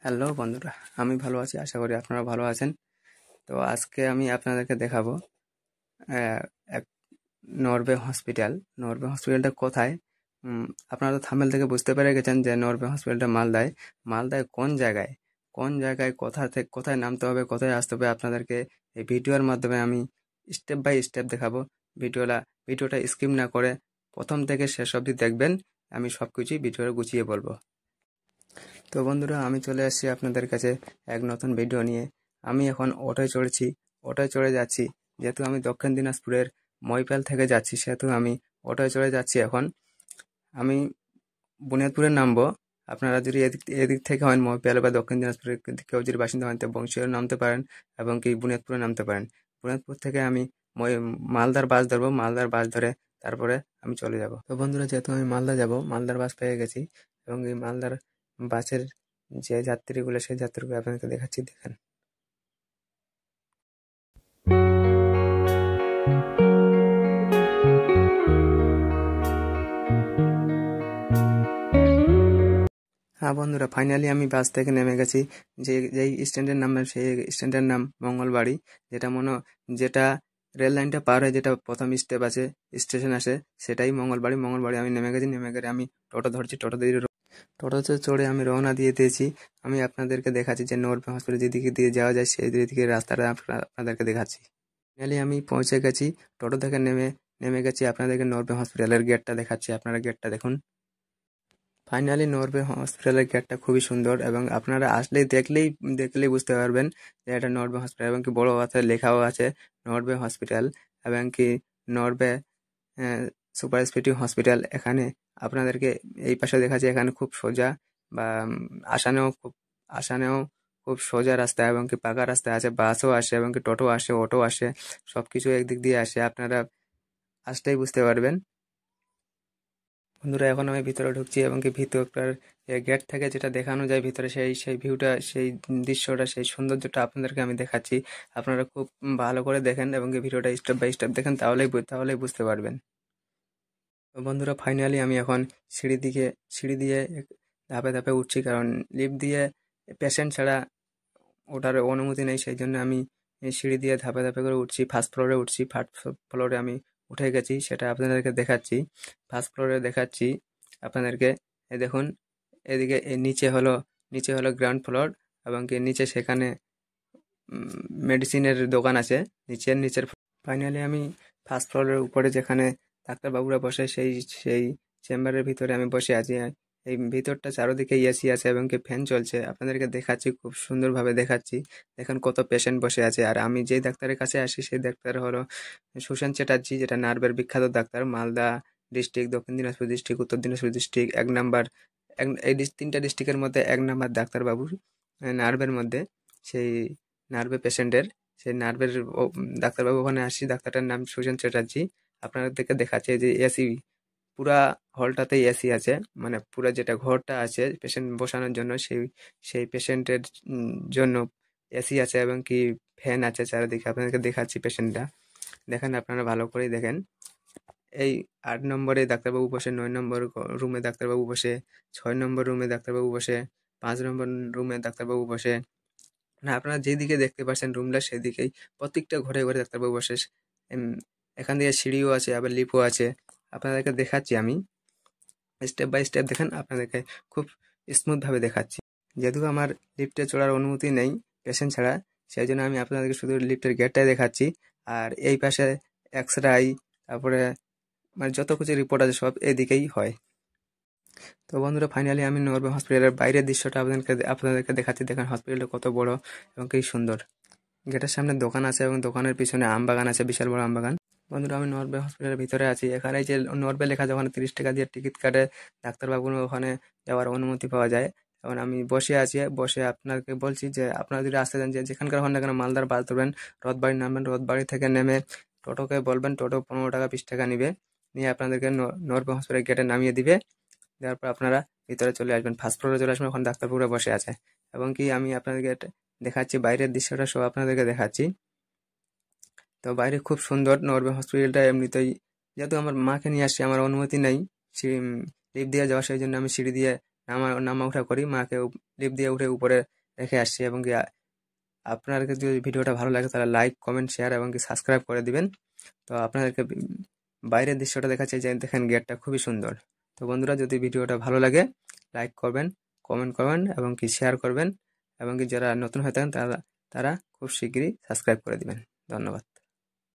Hello বন্ধুরা, আমি ভালো আছি। আশা করি আপনারা ভালো আছেন। তো আজকে আমি আপনাদেরকে দেখাবো আহ, এক নরওয়ে হসপিটাল। নরওয়ে হসপিটালটা কোথায়? উম, আপনারা তো থাম্বনেল থেকে বুঝতে পেরে গেছেন যে নরওয়ে হসপিটালটা মালদায়। মালদায় কোন জায়গায়, কোন জায়গায়, কোথা থেকে কোথায় নামতে হবে, কোথায় আসতে হবে, আপনাদেরকে এই ভিডিওর মাধ্যমে আমি স্টেপ বাই স্টেপ দেখাবো। ভিডিওটা ভিডিওটা স্কিপ না করে প্রথম থেকে শেষ অবধি দেখবেন। আমি সব কিছুই ভিডিওটা গুছিয়ে বলবো। তো বন্ধুরা, আমি চলে আসছি আপনাদের কাছে এক নতুন ভিডিও নিয়ে। আমি এখন অটোয় চড়েছি, অটোয় চড়ে যাচ্ছি। যেহেতু আমি দক্ষিণ দিনাজপুরের মইপাল থেকে যাচ্ছি, সেহেতু আমি অটোয় চড়ে যাচ্ছি। এখন আমি বুনিয়াদপুরে নামবো। আপনারা যদি এদিক এদিক থেকে হন, মইপাল বা দক্ষিণ দিনাজপুরের কেউ যদি বাসিন্দা হন, তো বংশীয় নামতে পারেন এবং কি বুনিয়াদপুরে নামতে পারেন। বুনিয়াদপুর থেকে আমি মালদার বাস ধরবো। মালদার বাস ধরে তারপরে আমি চলে যাব। তো বন্ধুরা, যেহেতু আমি মালদা যাব, মালদার বাস পেয়ে গেছি এবং এই মালদার বাসের যে যাত্রীগুলো, সেই যাত্রীগুলো আপনাদেরকে দেখাচ্ছি, দেখেন। হ্যাঁ বন্ধুরা, ফাইনালি আমি বাস থেকে নেমে গেছি। যেই স্ট্যান্ডের নাম, সেই স্ট্যান্ডের নাম মঙ্গলবাড়ি। যেটা রেল লাইনটা পার হয়ে যেটা প্রথম স্টেপ আছে, স্টেশন আছে, সেটাই মঙ্গলবাড়ি। মঙ্গলবাড়ি আমি নেমে গেছি। নেমে গেলে আমি টোটো ধরছি। টোটোতে চড়ে আমি রওনা দিয়ে দিয়েছি। আমি আপনাদেরকে দেখাচ্ছি যে নরওয়ে হসপিটাল যেদিকে দিয়ে যাওয়া যায়, সেই দিকে রাস্তাটা আপনাদেরকে দেখাচ্ছি। ফাইনালি আমি পৌঁছে গেছি। টোটো থেকে নেমে নেমে গেছি। আপনাদেরকে নরওয়ে হসপিটালের গেটটা দেখাচ্ছি। আপনারা গেটটা দেখুন। ফাইনালি নরওয়ে হসপিটালের গেটটা খুবই সুন্দর এবং আপনারা আসলেই দেখলেই দেখলেই বুঝতে পারবেন যে এটা নরওয়ে হসপিটাল, এবং কি বড় হাতে লেখাও আছে নরওয়ে হসপিটাল, এবং কি নরওয়ে সুপার স্পেশালিটি হসপিটাল। এখানে আপনাদেরকে এই পাশে দেখাচ্ছে, এখানে খুব সোজা বা আসানেও খুব সোজা রাস্তা, এবং কি পাকা রাস্তা আছে। বাসও আসে এবং কি টোটো আসে, অটো আসে, সবকিছু একদিক দিয়ে আসে। আপনারা আসলেই বুঝতে পারবেন। বন্ধুরা, এখন আমি ভিতরে ঢুকছি এবং কি ভিতরটার গেট থেকে যেটা দেখানো যায় ভিতরে, সেই ভিউটা, সেই দৃশ্যটা, সেই সৌন্দর্যটা আপনাদেরকে আমি দেখাচ্ছি। আপনারা খুব ভালো করে দেখেন এবং কি ভিডিওটা স্টেপ বাই স্টেপ দেখেন, তাহলেই বুঝতে পারবেন। তো বন্ধুরা, ফাইনালি আমি এখন সিঁড়ি দিয়ে ধাপে ধাপে উঠছি, কারণ লিফট দিয়ে পেশেন্ট ছাড়া ওঠার অনুমতি নেই। সেই জন্য আমি এই সিঁড়ি দিয়ে ধাপে ধাপে করে উঠছি। ফার্স্ট ফ্লোরে উঠছি। ফার্স্ট ফ্লোরে আমি উঠে গেছি, সেটা আপনাদেরকে দেখাচ্ছি। ফার্স্ট ফ্লোরে দেখাচ্ছি আপনাদেরকে। এই দেখুন, এদিকে নিচে হলো গ্রাউন্ড ফ্লোর, এবং কি নিচে সেখানে মেডিসিনের দোকান আছে নিচের। ফাইনালি আমি ফার্স্ট ফ্লোরের উপরে যেখানে ডাক্তারবাবুরা বসে, সেই চেম্বারের ভিতরে আমি বসে আছি। এই ভিতরটা চারদিকে এসি আছে এবং কি ফ্যান চলছে। আপনাদেরকে দেখাচ্ছি, খুব সুন্দরভাবে দেখাচ্ছি। দেখেন কত পেশেন্ট বসে আছে। আর আমি যেই ডাক্তারের কাছে আসি, সেই ডাক্তার হলো সুশান্ত চ্যাটার্জি, যেটা নার্ভের বিখ্যাত ডাক্তার। মালদা ডিস্ট্রিক্ট, দক্ষিণ দিনাজপুর ডিস্ট্রিক্ট, উত্তর দিনাজপুর ডিস্ট্রিক্ট, এক নাম্বার। তিনটা ডিস্ট্রিক্টের মধ্যে এক নাম্বার ডাক্তারবাবুর নার্ভের মধ্যে। সেই নার্ভে পেশেন্টের, সেই নার্ভের ডাক্তারবাবু ওখানে আসি। ডাক্তারটার নাম সুজন চ্যাটার্জি। আপনাদেরকে দেখাচ্ছে যে এসি, পুরা হলটাতেই এসি আছে। মানে পুরা যেটা ঘরটা আছে পেশেন্ট বসানোর জন্য, সেই পেশেন্টের জন্য এসি আছে এবং কি ফ্যান আছে চারিদিকে। আপনাদেরকে দেখাচ্ছি পেশেন্টটা, দেখেন, আপনারা ভালো করেই দেখেন। এই 8 নম্বরে ডাক্তারবাবু বসে, 9 নম্বর রুমে ডাক্তারবাবু বসে, 6 নম্বর রুমে ডাক্তারবাবু বসে, 5 নম্বর রুমে ডাক্তারবাবু বসে। না, আপনারা যেদিকে দেখতে পাচ্ছেন রুমটা, সেদিকেই প্রত্যেকটা ঘরে ঘরে ডাক্তারবাবু বসে। এম, এখান দিয়ে সিঁড়িও আছে, আবার লিফটও আছে। আপনাদেরকে দেখাচ্ছি আমি স্টেপ বাই স্টেপ, দেখেন। আপনাদেরকে খুব স্মুথ ভাবে দেখাচ্ছি। যেহেতু আমার লিফটে চড়ার অনুমতি নেই পেশেন্ট ছাড়া, সেই জন্য আমি আপনাদেরকে শুধু লিফটের গেটটাই দেখাচ্ছি। আর এই পাশে এক্স-রে, তারপরে মানে যত কিছু রিপোর্ট আছে সব এদিকেই হয়। তো বন্ধুরা, ফাইনালি আমি নরওয়ে হসপিটালের বাইরের দৃশ্যটা আপনাদেরকে দেখাচ্ছি। দেখেন হসপিটালটা কত বড় এবং কি সুন্দর। গেটের সামনে দোকান আছে এবং দোকানের পিছনে আম বাগান আছে, বিশাল বড় আম বাগান। বন্ধুরা, আমি নরওয়ে হসপিটালের ভিতরে আছি। এখানে যে নরওয়ে লেখা আছে, ওখানে 30 টাকা দিয়ে টিকিট কাটে ডাক্তারবাবুর ওখানে যাওয়ার অনুমতি পাওয়া যায়। এখন আমি বসে আছি, বসে আপনাকে বলছি যে আপনারা যদি আসতে চান, যে যেখানকার হন না কেন, মালদার বাস ধরবেন, রথবাড়ি নামবেন। রথবাড়ি থেকে নেমে টোটোকে বলবেন, টোটো 15 টাকা 20 টাকা নিবে। নিয়ে আপনাদেরকে নরওয়ে হসপিটাল গেটে নামিয়ে দিবে। দেওয়ার পর আপনারা ভিতরে চলে আসবেন, ফার্স্ট ফ্লোরে চলে আসবেন। ওখানে ডাক্তারবাবুরা বসে আছে এবং কি আমি আপনাদেরকে দেখাচ্ছি বাইরের দৃশ্যটা, সব আপনাদেরকে দেখাচ্ছি। তো বাইরে খুব সুন্দর নরওয়ে হসপিটালটা। এমনিতেই যেহেতু আমার মাকে নিয়ে আসছি, আমার অনুমতি নেই লিফট দিয়ে যাওয়া, সেই জন্য আমি সিঁড়ি দিয়ে নামা উঠা করি, মাকে লিফট দিয়ে উঠে উপরে রেখে আসছি। এবং কি আপনাদেরকে যদি ভিডিওটা ভালো লাগে তাহলে লাইক, কমেন্ট, শেয়ার এবং কি সাবস্ক্রাইব করে দিবেন। তো আপনাদেরকে বাইরের দৃশ্যটা দেখাচ্ছি, যে দেখেন গেটটা খুবই সুন্দর। তো বন্ধুরা, যদি ভিডিওটা ভালো লাগে লাইক করবেন, কমেন্ট করবেন এবং কি শেয়ার করবেন, এবং কি যারা নতুন হয়ে থাকেন তারা খুব শিগগিরই সাবস্ক্রাইব করে দিবেন। ধন্যবাদ।